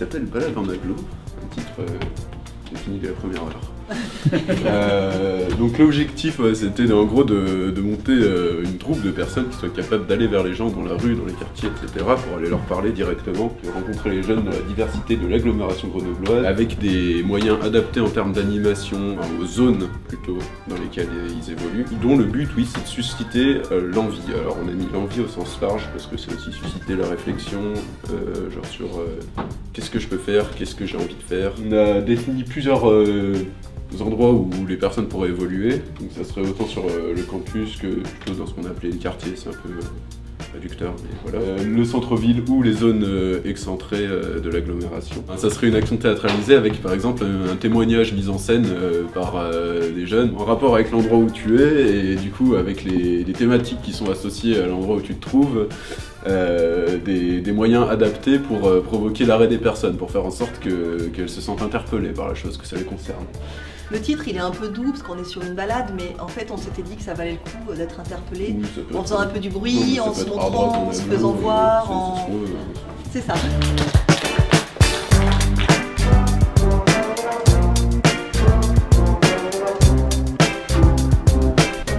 s'appelle Balade en agglo, un titre défini dès la première heure. Donc l'objectif c'était en gros de monter une troupe de personnes qui soient capables d'aller vers les gens dans la rue, dans les quartiers, etc. pour aller leur parler directement, de rencontrer les jeunes dans la diversité de l'agglomération grenobloise avec des moyens adaptés en termes d'animation aux zones plutôt dans lesquelles ils évoluent, dont le but oui c'est de susciter l'envie. Alors on a mis l'envie au sens large parce que c'est aussi susciter la réflexion genre sur qu'est-ce que je peux faire, qu'est-ce que j'ai envie de faire. On a défini plusieurs endroits où les personnes pourraient évoluer, donc ça serait autant sur le campus que plutôt dans ce qu'on appelait les quartiers, c'est un peu réducteur, mais voilà. Le centre-ville ou les zones excentrées de l'agglomération. Ça serait une action théâtralisée avec par exemple un témoignage mis en scène par les jeunes en rapport avec l'endroit où tu es et du coup avec les thématiques qui sont associées à l'endroit où tu te trouves. Des moyens adaptés pour provoquer l'arrêt des personnes, pour faire en sorte qu'elles se sentent interpellées par la chose, que ça les concerne. Le titre il est un peu doux parce qu'on est sur une balade, mais en fait on s'était dit que ça valait le coup d'être interpellé en faisant un peu du bruit, en se montrant, en se faisant voir, c'est ça.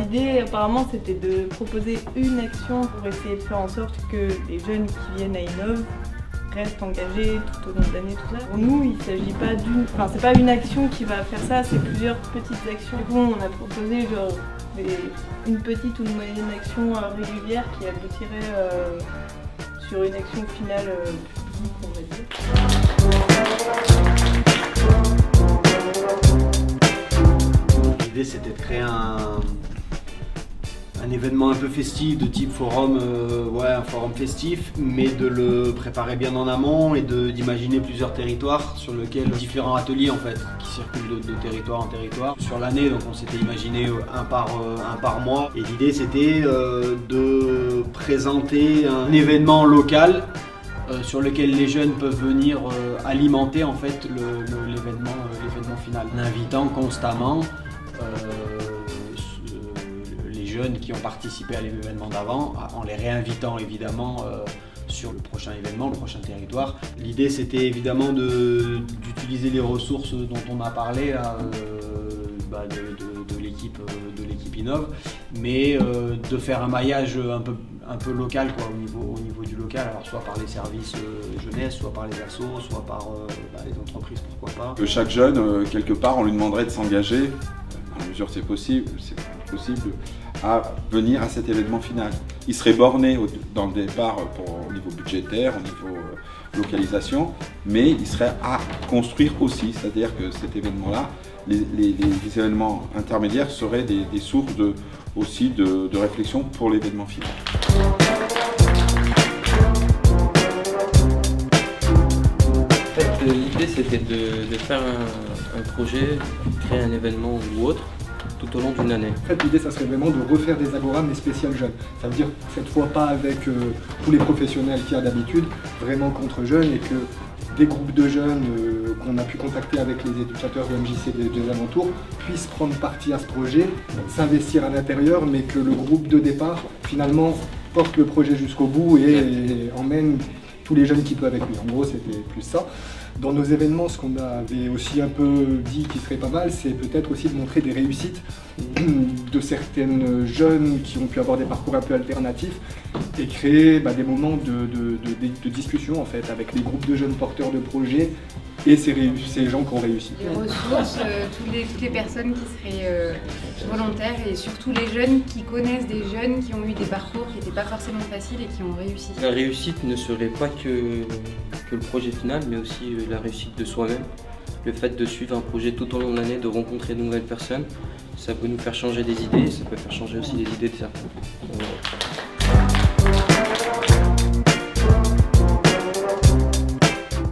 L'idée apparemment c'était de proposer une action pour essayer de faire en sorte que les jeunes qui viennent à Innov restent engagés tout au long de l'année, tout ça. Pour nous, il s'agit pas c'est pas une action qui va faire ça, c'est plusieurs petites actions. Du coup, on a proposé genre une petite ou une moyenne action régulière qui aboutirait sur une action finale publique, on va dire. L'idée, c'était de créer un événement un peu festif de type forum, un forum festif, mais de le préparer bien en amont et d'imaginer plusieurs territoires sur lesquels différents ateliers en fait qui circulent de territoire en territoire. Sur l'année, donc on s'était imaginé un par mois, et l'idée c'était de présenter un événement local sur lequel les jeunes peuvent venir alimenter en fait l'événement final, en invitant constamment jeunes qui ont participé à l'événement d'avant, en les réinvitant évidemment sur le prochain événement, le prochain territoire. L'idée c'était évidemment d'utiliser les ressources dont on a parlé là, de l'équipe Innov, mais de faire un maillage un peu local quoi, au niveau du local, alors soit par les services jeunesse, soit par les assos, soit par les entreprises, pourquoi pas. Que chaque jeune, quelque part, on lui demanderait de s'engager, dans la mesure c'est possible, à venir à cet événement final. Il serait borné dans le départ au niveau budgétaire, au niveau localisation, mais il serait à construire aussi, c'est-à-dire que cet événement-là, les événements intermédiaires seraient des sources aussi de réflexion pour l'événement final. En fait, l'idée c'était de faire un projet, créer un événement ou autre, tout au long d'une année. En fait, l'idée, ça serait vraiment de refaire des agoras, mais spéciales jeunes. Ça veut dire, cette fois, pas avec tous les professionnels qu'il y a d'habitude, vraiment contre jeunes, et que des groupes de jeunes qu'on a pu contacter avec les éducateurs de MJC des alentours puissent prendre partie à ce projet, s'investir à l'intérieur, mais que le groupe de départ, finalement, porte le projet jusqu'au bout et emmène tous les jeunes qui peuvent avec lui. En gros, c'était plus ça. Dans nos événements, ce qu'on avait aussi un peu dit qui serait pas mal, c'est peut-être aussi de montrer des réussites de certaines jeunes qui ont pu avoir des parcours un peu alternatifs et créer des moments de discussion en fait avec les groupes de jeunes porteurs de projets et ces gens qui ont réussi. Les ressources, toutes les personnes qui seraient volontaires et surtout les jeunes qui connaissent des jeunes qui ont eu des parcours qui n'étaient pas forcément faciles et qui ont réussi. La réussite ne serait pas que le projet final, mais aussi la réussite de soi-même. Le fait de suivre un projet tout au long de l'année, de rencontrer de nouvelles personnes, ça peut nous faire changer des idées, ça peut faire changer aussi les idées de certains.